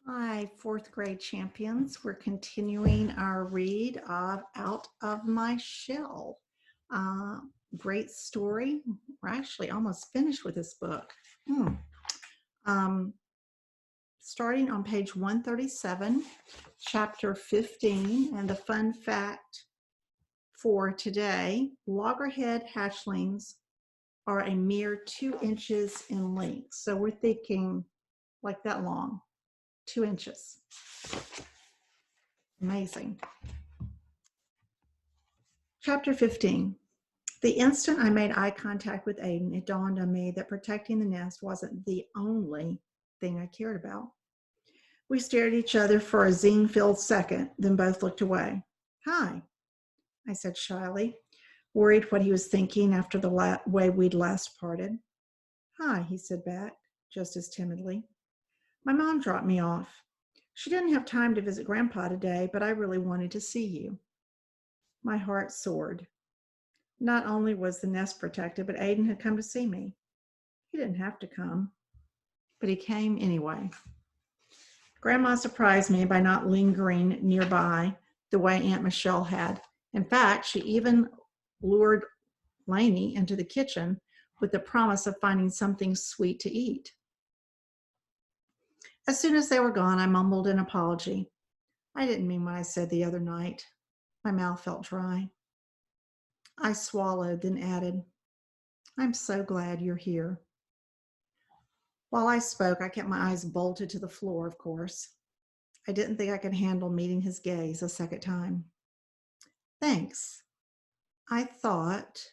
Hi, fourth grade champions. We're continuing our read of Out of My Shell. Uh, Great story. We're actually almost finished with this book. Um, Starting on page 137, chapter 15, and the fun fact for today, loggerhead hatchlings are a mere 2 inches in length. So we're thinking like that long, 2 inches. Amazing. Chapter 15. The instant I made eye contact with Aiden, it dawned on me that protecting the nest wasn't the only thing I cared about. We stared at each other for a zing-filled second, then both looked away. Hi, I said shyly, worried what he was thinking after the way we'd last parted. Hi, he said back, just as timidly. My mom dropped me off. She didn't have time to visit Grandpa today, but I really wanted to see you. My heart soared. Not only was the nest protected, but Aiden had come to see me. He didn't have to come, but he came anyway. Grandma surprised me by not lingering nearby the way Aunt Michelle had. In fact, she even lured Lainey into the kitchen with the promise of finding something sweet to eat. As soon as they were gone, I mumbled an apology. I didn't mean what I said the other night. My mouth felt dry. I swallowed, then added, I'm so glad you're here. While I spoke, I kept my eyes bolted to the floor, of course. I didn't think I could handle meeting his gaze a second time. Thanks. I thought.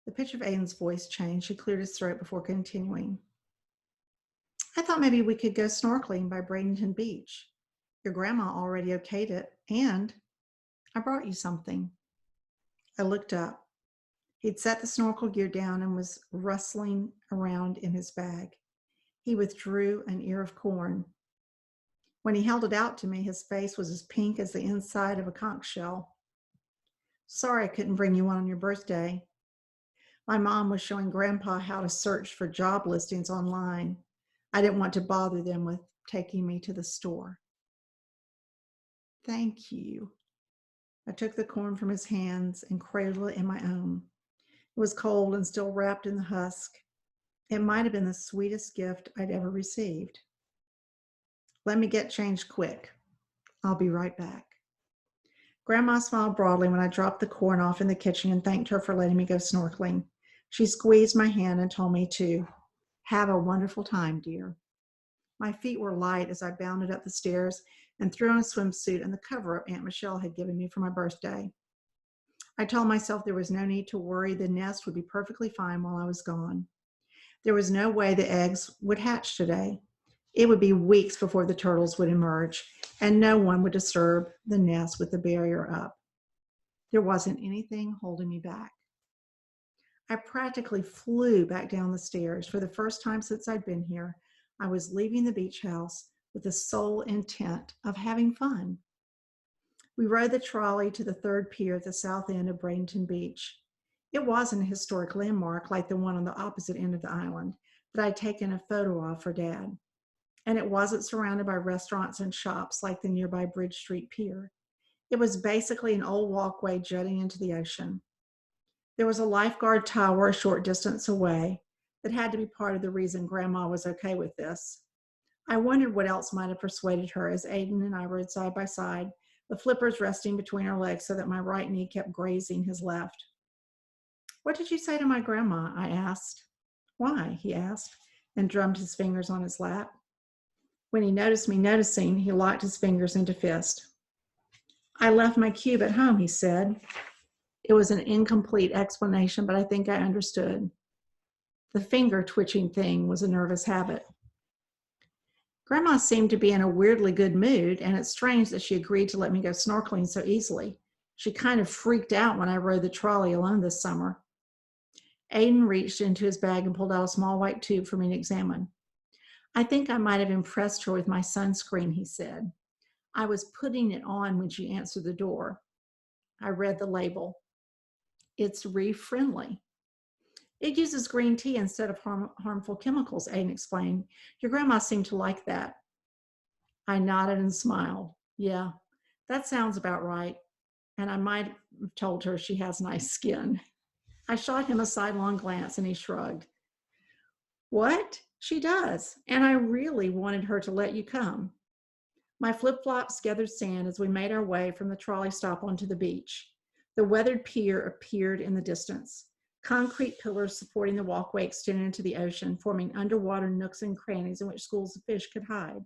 The pitch of Aiden's voice changed. He cleared his throat before continuing. I thought maybe we could go snorkeling by Bradenton Beach. Your grandma already okayed it, and I brought you something. I looked up. He'd set the snorkel gear down and was rustling around in his bag. He withdrew an ear of corn. When he held it out to me, his face was as pink as the inside of a conch shell. Sorry I couldn't bring you one on your birthday. My mom was showing Grandpa how to search for job listings online. I didn't want to bother them with taking me to the store. Thank you. I took the corn from his hands and cradled it in my own. It was cold and still wrapped in the husk. It might have been the sweetest gift I'd ever received. Let me get changed quick. I'll be right back. Grandma smiled broadly when I dropped the corn off in the kitchen and thanked her for letting me go snorkeling. She squeezed my hand and told me to have a wonderful time, dear. My feet were light as I bounded up the stairs and threw on a swimsuit and the cover-up Aunt Michelle had given me for my birthday. I told myself there was no need to worry. The nest would be perfectly fine while I was gone. There was no way the eggs would hatch today. It would be weeks before the turtles would emerge, and no one would disturb the nest with the barrier up. There wasn't anything holding me back. I practically flew back down the stairs. For the first time since I'd been here, I was leaving the beach house with the sole intent of having fun. We rode the trolley to the third pier at the south end of Bradenton Beach. It wasn't a historic landmark like the one on the opposite end of the island that I'd taken a photo of for Dad. And it wasn't surrounded by restaurants and shops like the nearby Bridge Street Pier. It was basically an old walkway jutting into the ocean. There was a lifeguard tower a short distance away that had to be part of the reason Grandma was okay with this. I wondered what else might have persuaded her as Aiden and I rode side by side, the flippers resting between our legs so that my right knee kept grazing his left. What did you say to my grandma? I asked. Why? He asked, and drummed his fingers on his lap. When he noticed me noticing, he locked his fingers into fist. I left my cube at home, he said. It was an incomplete explanation, but I think I understood. The finger twitching thing was a nervous habit. Grandma seemed to be in a weirdly good mood, and it's strange that she agreed to let me go snorkeling so easily. She kind of freaked out when I rode the trolley alone this summer. Aiden reached into his bag and pulled out a small white tube for me to examine. I think I might have impressed her with my sunscreen, he said. I was putting it on when she answered the door. I read the label. It's reef-friendly. It uses green tea instead of harmful chemicals, Aiden explained. Your grandma seemed to like that. I nodded and smiled. Yeah, that sounds about right. And I might have told her she has nice skin. I shot him a sidelong glance and he shrugged. What? She does. And I really wanted her to let you come. My flip flops gathered sand as we made our way from the trolley stop onto the beach. The weathered pier appeared in the distance. Concrete pillars supporting the walkway extended into the ocean, forming underwater nooks and crannies in which schools of fish could hide.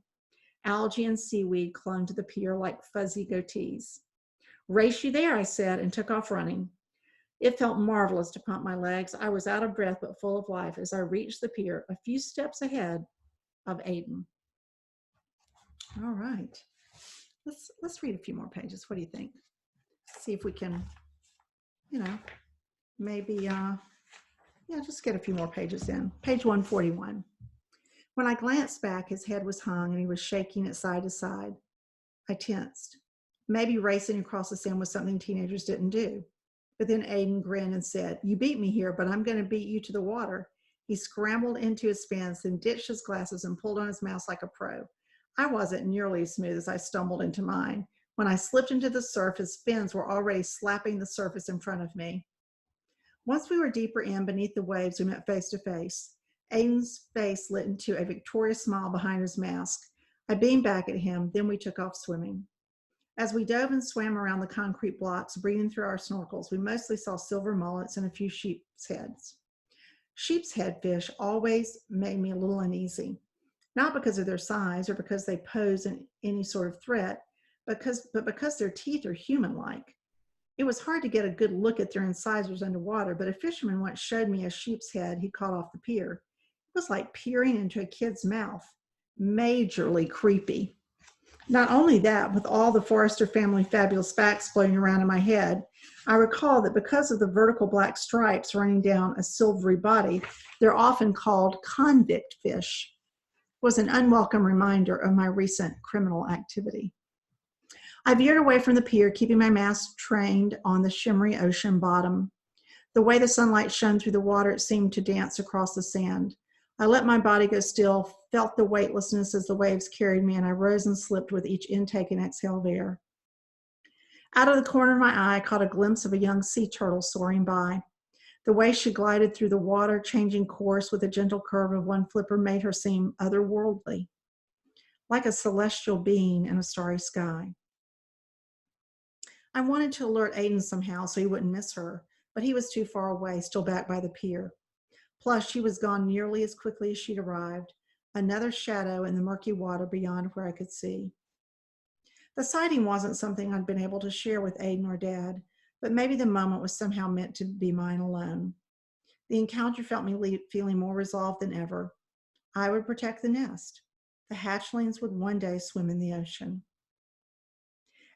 Algae and seaweed clung to the pier like fuzzy goatees. Race you there, I said, and took off running. It felt marvelous to pump my legs. I was out of breath but full of life as I reached the pier, a few steps ahead of Aiden. All right. Let's read a few more pages. What do you think? See if we can, maybe just get a few more pages in. Page 141. When I glanced back, his head was hung and he was shaking it side to side. I tensed. Maybe racing across the sand was something teenagers didn't do. But then Aiden grinned and said, "You beat me here, but I'm going to beat you to the water." He scrambled into his fins, then ditched his glasses and pulled on his mask like a pro. I wasn't nearly as smooth as I stumbled into mine. When I slipped into the surf, his fins were already slapping the surface in front of me. Once we were deeper in beneath the waves, we met face to face. Aiden's face lit into a victorious smile behind his mask. I beamed back at him, then we took off swimming. As we dove and swam around the concrete blocks, breathing through our snorkels, we mostly saw silver mullets and a few sheep's heads. Sheep's head fish always made me a little uneasy, not because of their size or because they pose any sort of threat, but because their teeth are human-like. It was hard to get a good look at their incisors underwater, but a fisherman once showed me a sheep's head he caught off the pier. It was like peering into a kid's mouth. Majorly creepy. Not only that, with all the Forrester family fabulous facts floating around in my head, I recall that because of the vertical black stripes running down a silvery body, they're often called convict fish. It was an unwelcome reminder of my recent criminal activity. I veered away from the pier, keeping my mask trained on the shimmery ocean bottom. The way the sunlight shone through the water, it seemed to dance across the sand. I let my body go still, felt the weightlessness as the waves carried me, and I rose and slipped with each intake and exhale of air. Out of the corner of my eye, I caught a glimpse of a young sea turtle soaring by. The way she glided through the water, changing course with a gentle curve of one flipper, made her seem otherworldly, like a celestial being in a starry sky. I wanted to alert Aiden somehow so he wouldn't miss her, but he was too far away, still back by the pier. Plus, she was gone nearly as quickly as she'd arrived, another shadow in the murky water beyond where I could see. The sighting wasn't something I'd been able to share with Aiden or Dad, but maybe the moment was somehow meant to be mine alone. The encounter felt me feeling more resolved than ever. I would protect the nest. The hatchlings would one day swim in the ocean.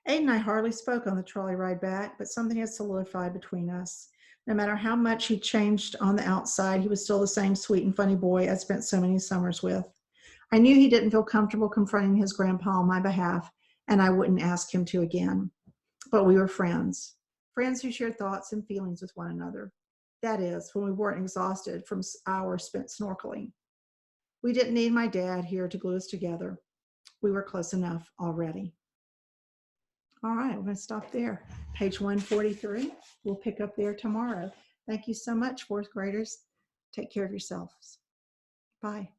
Aiden and I hardly spoke on the trolley ride back, but something had solidified between us. No matter how much he changed on the outside, he was still the same sweet and funny boy I'd spent so many summers with. I knew he didn't feel comfortable confronting his grandpa on my behalf, and I wouldn't ask him to again. But we were friends who shared thoughts and feelings with one another. That is, when we weren't exhausted from hours spent snorkeling. We didn't need my dad here to glue us together. We were close enough already. All right, we're going to stop there. Page 143. We'll pick up there tomorrow. Thank you so much, fourth graders. Take care of yourselves. Bye.